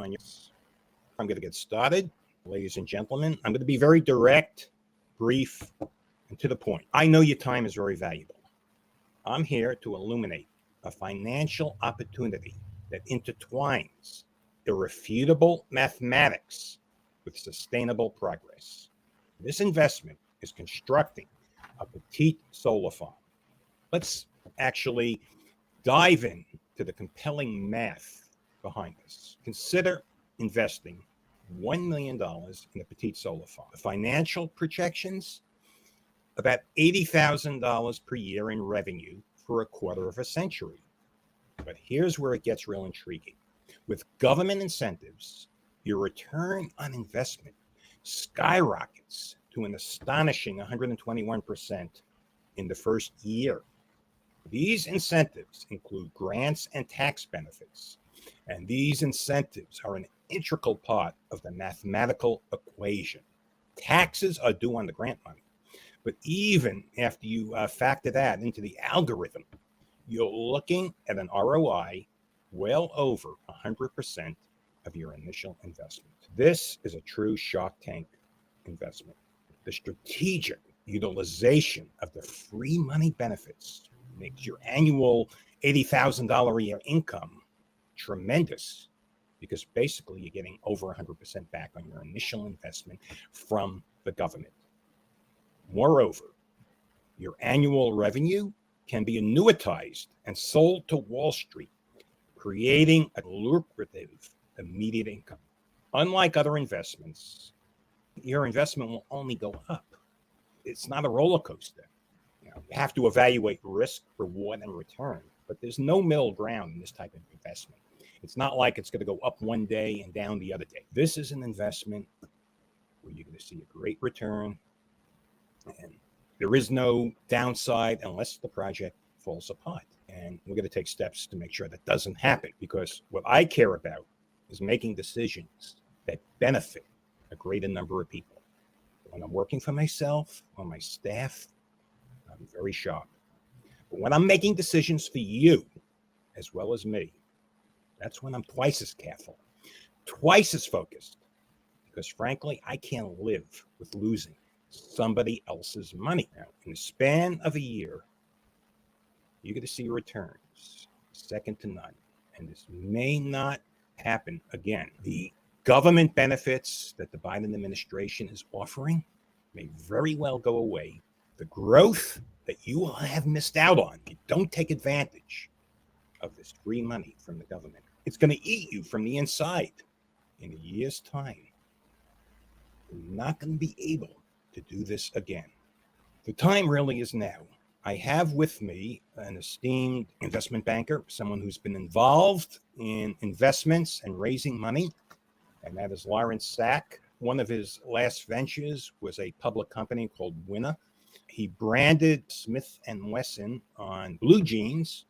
on your. I'm going to get started. Ladies and gentlemen, I'm going to be very direct, brief, and to the point. I know your time is very valuable. I'm here to illuminate a financial opportunity that intertwines irrefutable mathematics with sustainable progress. This investment is constructing a petite solar farm. Let's actually dive in to the compelling math behind this. Consider investing $1 million in a petite solar farm. The financial projections, about $80,000 per year in revenue for a quarter of a century. But here's where it gets real intriguing. With government incentives, your return on investment skyrockets to an astonishing 121% in the first year. These incentives include grants and tax benefits, and these incentives are an integral part of the mathematical equation. Taxes are due on the grant money, but even after you factor that into the algorithm, you're looking at an ROI well over 100% of your initial investment. This is a true Shark Tank investment. The strategic utilization of the free money benefits makes your annual $80,000 a year income tremendous, because basically you're getting over 100% back on your initial investment from the government. Moreover, your annual revenue can be annuitized and sold to Wall Street, creating a lucrative immediate income. Unlike other investments, your investment will only go up. It's not a roller coaster. You have to evaluate risk, reward, and return, but there's no middle ground in this type of investment. It's not like it's going to go up one day and down the other day. This is an investment where you're going to see a great return, and there is no downside unless the project falls apart. And we're going to take steps to make sure that doesn't happen, because what I care about is making decisions that benefit a greater number of people. When I'm working for myself or my staff, I'm very sharp. But when I'm making decisions for you, as well as me, that's when I'm twice as careful, twice as focused, because frankly, I can't live with losing somebody else's money. Now, in the span of a year, you're going to see returns second to none, and this may not happen again. The government benefits that the Biden administration is offering may very well go away. The growth that you will have missed out on if you don't take advantage of this free money from the government, it's going to eat you from the inside. In a year's time, you're not going to be able to do this again. The time really is now. I have with me an esteemed investment banker, someone who's been involved in investments and raising money, and that is Lawrence Sack. One of his last ventures was a public company called Winner. He branded Smith & Wesson on blue jeans,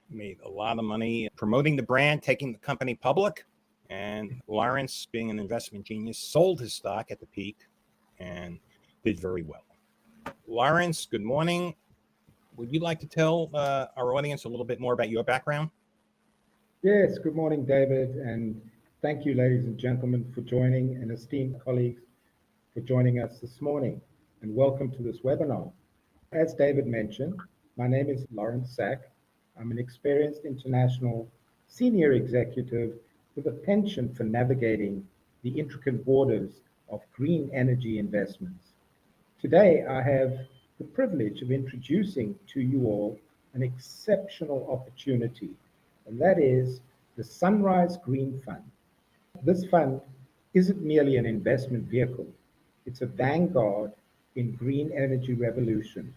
made a lot of money promoting the brand, taking the company public. And Lawrence, being an investment genius, sold his stock at the peak and did very well. Lawrence, good morning. Would you like to tell our audience a little bit more about your background? Yes, good morning, David, and thank you, ladies and gentlemen, for joining, and esteemed colleagues for joining us this morning, and welcome to this webinar. As David mentioned, my name is Lawrence Sack. I'm an experienced international senior executive with a penchant for navigating the intricate borders of green energy investments. Today, I have the privilege of introducing to you all an exceptional opportunity, and that is the Sunrise Green Fund. This fund isn't merely an investment vehicle, it's a vanguard in green energy revolution.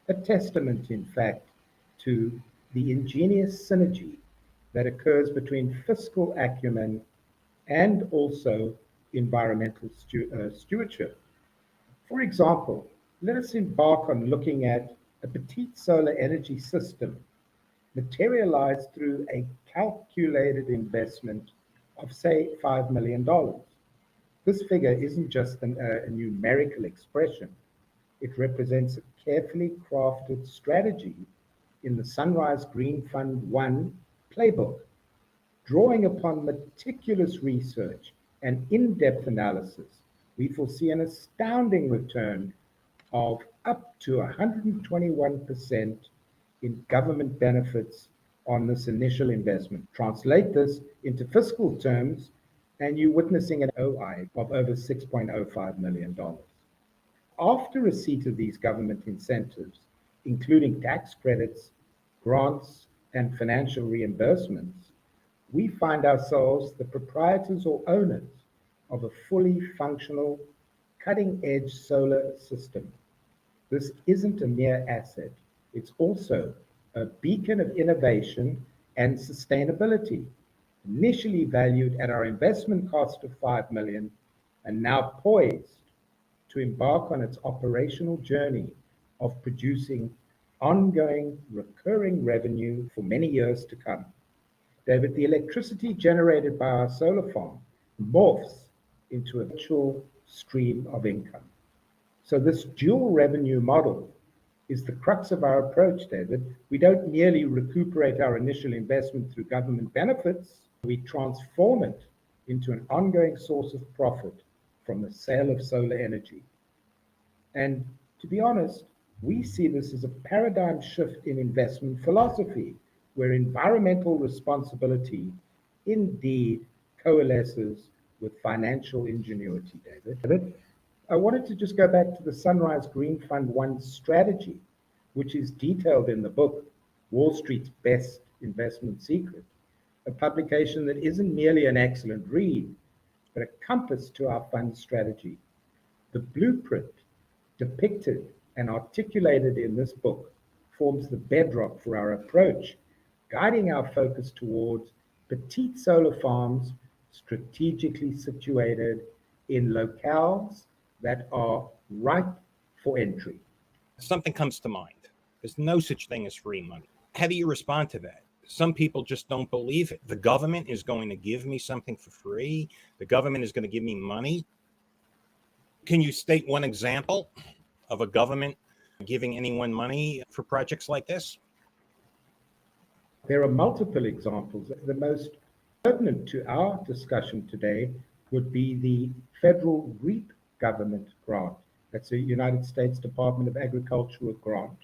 A testament, in fact, to the ingenious synergy that occurs between fiscal acumen and also environmental stewardship. For example, let us embark on looking at a petite solar energy system materialized through a calculated investment of, say, $5 million. This figure isn't just a numerical expression. It represents a carefully crafted strategy in the Sunrise Green Fund 1 playbook. Drawing upon meticulous research and in-depth analysis, we foresee an astounding return of up to 121% in government benefits on this initial investment. Translate this into fiscal terms, and you're witnessing an ROI of over $6.05 million. After receipt of these government incentives, including tax credits, grants, and financial reimbursements, we find ourselves the proprietors or owners of a fully functional, cutting-edge solar system. This isn't a mere asset, it's also a beacon of innovation and sustainability, initially valued at our investment cost of $5 million and now poised to embark on its operational journey of producing ongoing recurring revenue for many years to come. David, the electricity generated by our solar farm morphs into a virtual stream of income. So this dual revenue model is the crux of our approach, David. We don't merely recuperate our initial investment through government benefits, we transform it into an ongoing source of profit from the sale of solar energy. And to be honest, we see this as a paradigm shift in investment philosophy, where environmental responsibility indeed coalesces with financial ingenuity, David. I wanted to just go back to the Sunrise Green Fund 1 strategy, which is detailed in the book, Wall Street's Best Investment Secret, a publication that isn't merely an excellent read, but a compass to our fund strategy. The blueprint depicted and articulated in this book forms the bedrock for our approach, guiding our focus towards petite solar farms strategically situated in locales that are ripe for entry. Something comes to mind. There's no such thing as free money. How do you respond to that? Some people just don't believe it. The government is going to give me something for free. The government is going to give me money. Can you state one example of a government giving anyone money for projects like this? There are multiple examples. The most pertinent to our discussion today would be the federal REAP government grant. That's a United States Department of Agriculture grant,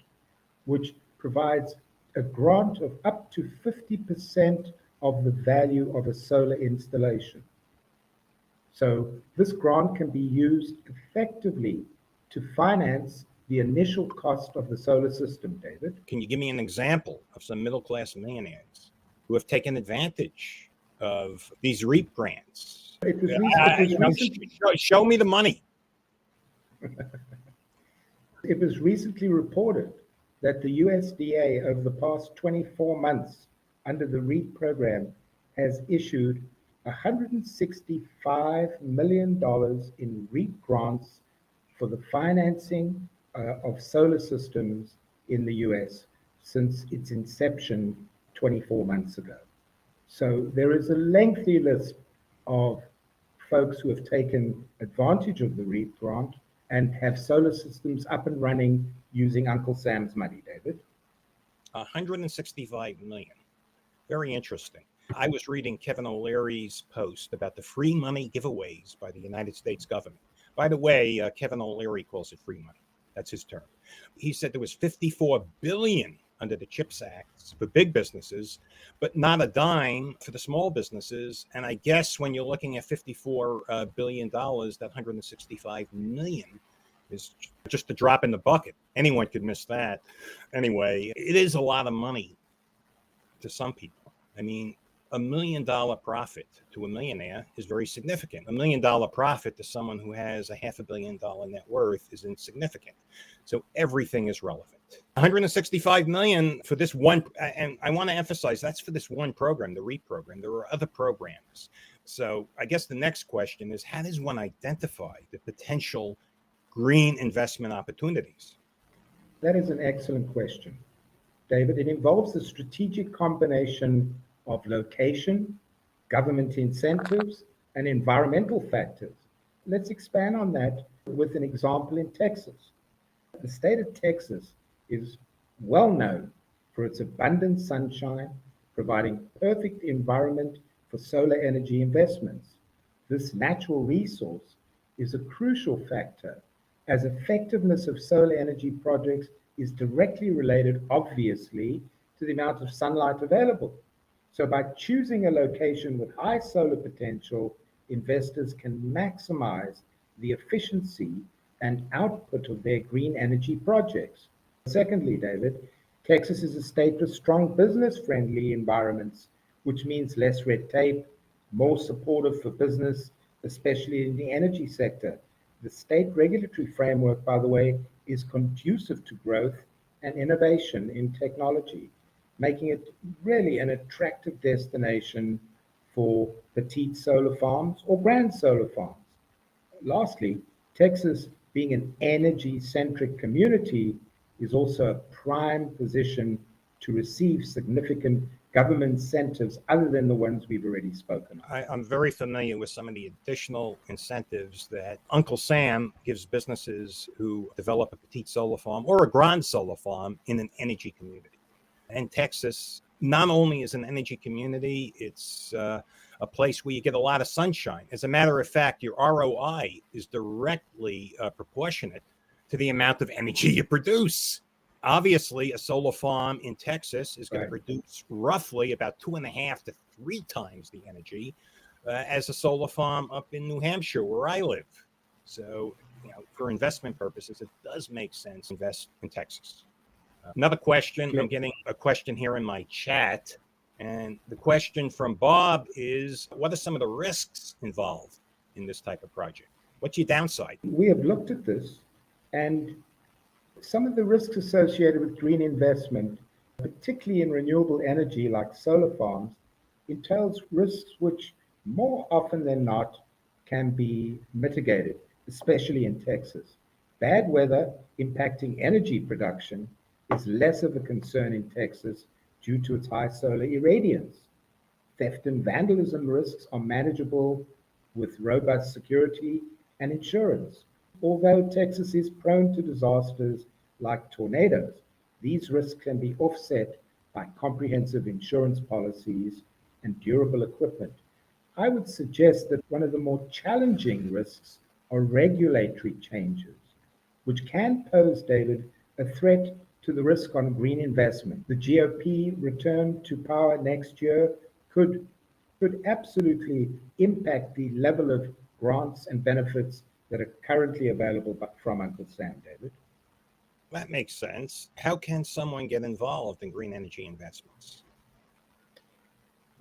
which provides a grant of up to 50% of the value of a solar installation. So this grant can be used effectively to finance the initial cost of the solar system, David. Can you give me an example of some middle-class millionaires who have taken advantage of these REAP grants? Show me the money. It was recently reported that the USDA over the past 24 months under the REAP program has issued $165 million in REAP grants for the financing of solar systems in the US since its inception 24 months ago. So there is a lengthy list of folks who have taken advantage of the REAP grant and have solar systems up and running using Uncle Sam's money, David. 165 million. Very interesting. I was reading Kevin O'Leary's post about the free money giveaways by the United States government. By the way, Kevin O'Leary calls it free money. That's his term. He said there was $54 billion under the CHIPS Act for big businesses, but not a dime for the small businesses. And I guess when you're looking at $54 billion, that 165 million is just a drop in the bucket. Anyone could miss that. Anyway, it is a lot of money to some people. I mean, $1 million profit to a millionaire is very significant. $1 million profit to someone who has a $500 million net worth is insignificant. So everything is relevant. 165 million for this one, and I want to emphasize that's for this one program, the REAP program. There are other programs. So I guess the next question is, how does one identify the potential green investment opportunities? That is an excellent question, David. It involves a strategic combination of location, government incentives, and environmental factors. Let's expand on that with an example in Texas. The state of Texas is well known for its abundant sunshine, providing perfect environment for solar energy investments. This natural resource is a crucial factor as effectiveness of solar energy projects is directly related, obviously, to the amount of sunlight available. So by choosing a location with high solar potential, investors can maximize the efficiency and output of their green energy projects. Secondly, David, Texas is a state with strong business-friendly environments, which means less red tape, more supportive for business, especially in the energy sector. The state regulatory framework, by the way, is conducive to growth and innovation in technology, making it really an attractive destination for petite solar farms or grand solar farms. Lastly, Texas, being an energy-centric community, is also a prime position to receive significant government incentives other than the ones we've already spoken of. I'm very familiar with some of the additional incentives that Uncle Sam gives businesses who develop a petite solar farm or a grand solar farm in an energy community. And Texas not only is an energy community, it's a place where you get a lot of sunshine. As a matter of fact, your ROI is directly proportionate to the amount of energy you produce. Obviously, a solar farm in Texas is going to produce roughly about 2.5 to 3 times the energy as a solar farm up in New Hampshire, where I live. So, for investment purposes, it does make sense to invest in Texas. Another question, I'm getting a question here in my chat. And the question from Bob is, what are some of the risks involved in this type of project? What's your downside? We have looked at this, and some of the risks associated with green investment, particularly in renewable energy like solar farms, entails risks which more often than not can be mitigated, especially in Texas. Bad weather impacting energy production is less of a concern in Texas due to its high solar irradiance. Theft and vandalism risks are manageable with robust security and insurance. Although Texas is prone to disasters like tornadoes, these risks can be offset by comprehensive insurance policies and durable equipment. I would suggest that one of the more challenging risks are regulatory changes, which can pose, David, a threat to the risk on green investment. The GOP return to power next year could absolutely impact the level of grants and benefits that are currently available from Uncle Sam, David. That makes sense. How can someone get involved in green energy investments?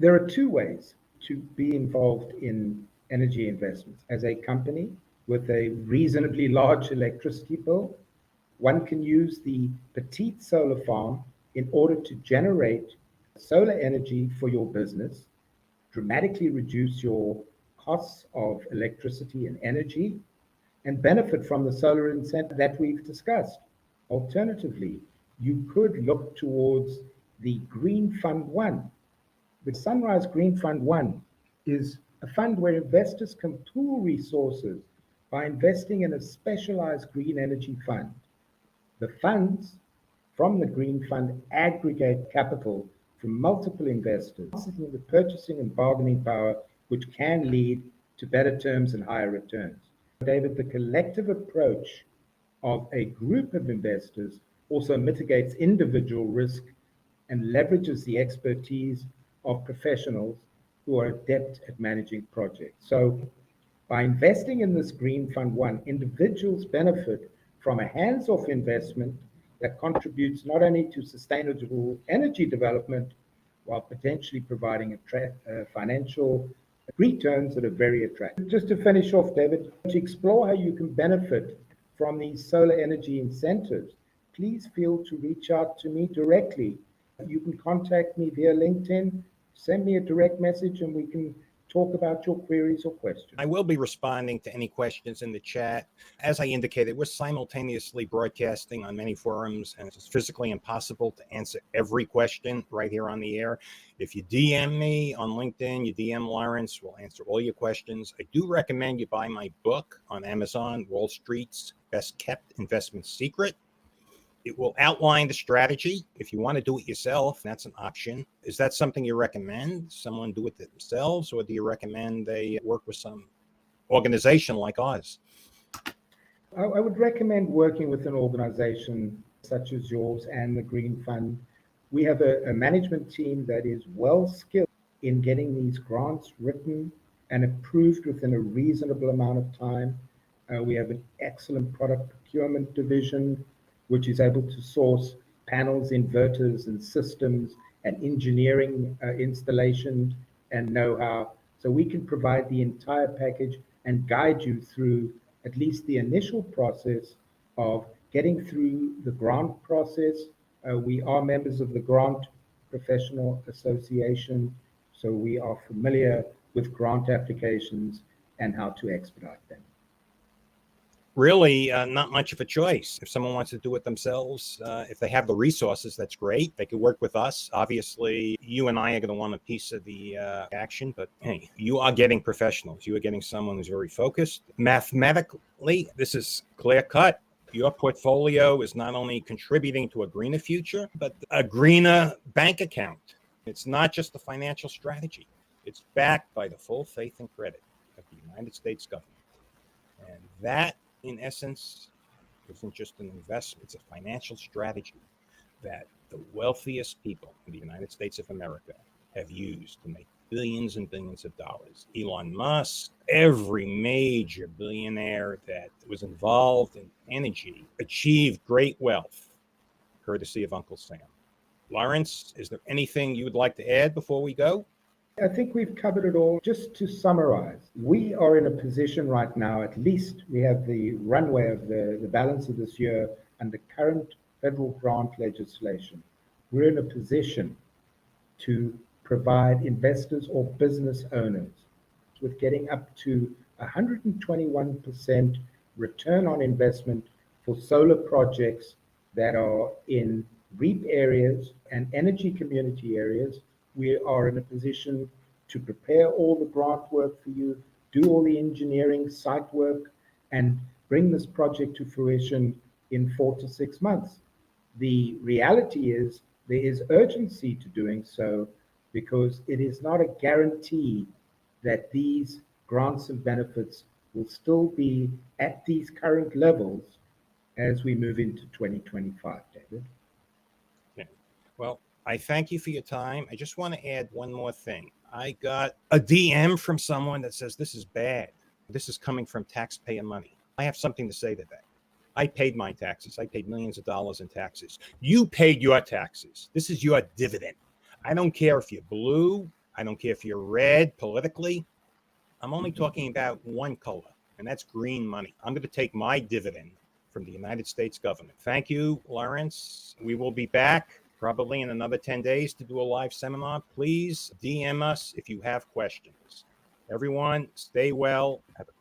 There are 2 ways to be involved in energy investments. As a company with a reasonably large electricity bill, one can use the petite solar farm in order to generate solar energy for your business, dramatically reduce your costs of electricity and energy, and benefit from the solar incentive that we've discussed. Alternatively, you could look towards the Green Fund 1. The Sunrise Green Fund 1 is a fund where investors can pool resources by investing in a specialized green energy fund. The funds from the Green Fund aggregate capital from multiple investors, the purchasing and bargaining power, which can lead to better terms and higher returns. David, the collective approach of a group of investors also mitigates individual risk and leverages the expertise of professionals who are adept at managing projects. So by investing in this Green Fund 1, individuals benefit from a hands-off investment that contributes not only to sustainable energy development, while potentially providing financial returns that are very attractive. Just to finish off, David, to explore how you can benefit from these solar energy incentives, please feel to reach out to me directly. You can contact me via LinkedIn, send me a direct message, and we can talk about your queries or questions. I will be responding to any questions in the chat. As I indicated, we're simultaneously broadcasting on many forums, and it's physically impossible to answer every question right here on the air. If you DM me on LinkedIn, you DM Lawrence, we'll answer all your questions. I do recommend you buy my book on Amazon, Wall Street's Best Kept Investment Secret. It will outline the strategy. If you want to do it yourself, that's an option. Is that something you recommend? Someone do it themselves, or do you recommend they work with some organization like ours? I would recommend working with an organization such as yours and the Green Fund. We have a management team that is well skilled in getting these grants written and approved within a reasonable amount of time. We have an excellent product procurement division, which is able to source panels, inverters, and systems and engineering installation and know-how. So we can provide the entire package and guide you through at least the initial process of getting through the grant process. We are members of the Grant Professional Association, so we are familiar with grant applications and how to expedite them. Really, not much of a choice. If someone wants to do it themselves, if they have the resources, that's great. They could work with us. Obviously, you and I are going to want a piece of the action, but hey, you are getting professionals. You are getting someone who's very focused. Mathematically, this is clear cut. Your portfolio is not only contributing to a greener future, but a greener bank account. It's not just the financial strategy. It's backed by the full faith and credit of the United States government. And that, in essence, isn't just an investment. It's a financial strategy that the wealthiest people in the United States of America have used to make billions and billions of dollars. Elon Musk, every major billionaire that was involved in energy achieved great wealth, courtesy of Uncle Sam. Lawrence, is there anything you would like to add before we go? I think we've covered it all. Just to summarize, we are in a position right now, at least we have the runway of the balance of this year under current federal grant legislation. We're in a position to provide investors or business owners with getting up to 121% return on investment for solar projects that are in REAP areas and energy community areas. We are in a position to prepare all the grant work for you, do all the engineering, site work, and bring this project to fruition in 4 to 6 months. The reality is there is urgency to doing so because it is not a guarantee that these grants and benefits will still be at these current levels as we move into 2025, David. Okay. Well, I thank you for your time. I just want to add one more thing. I got a DM from someone that says this is bad. This is coming from taxpayer money. I have something to say to that. I paid my taxes. I paid millions of dollars in taxes. You paid your taxes. This is your dividend. I don't care if you're blue. I don't care if you're red politically. I'm only talking about one color, and that's green money. I'm going to take my dividend from the United States government. Thank you, Lawrence. We will be back probably in another 10 days to do a live seminar. Please DM us if you have questions. Everyone, stay well. Have a great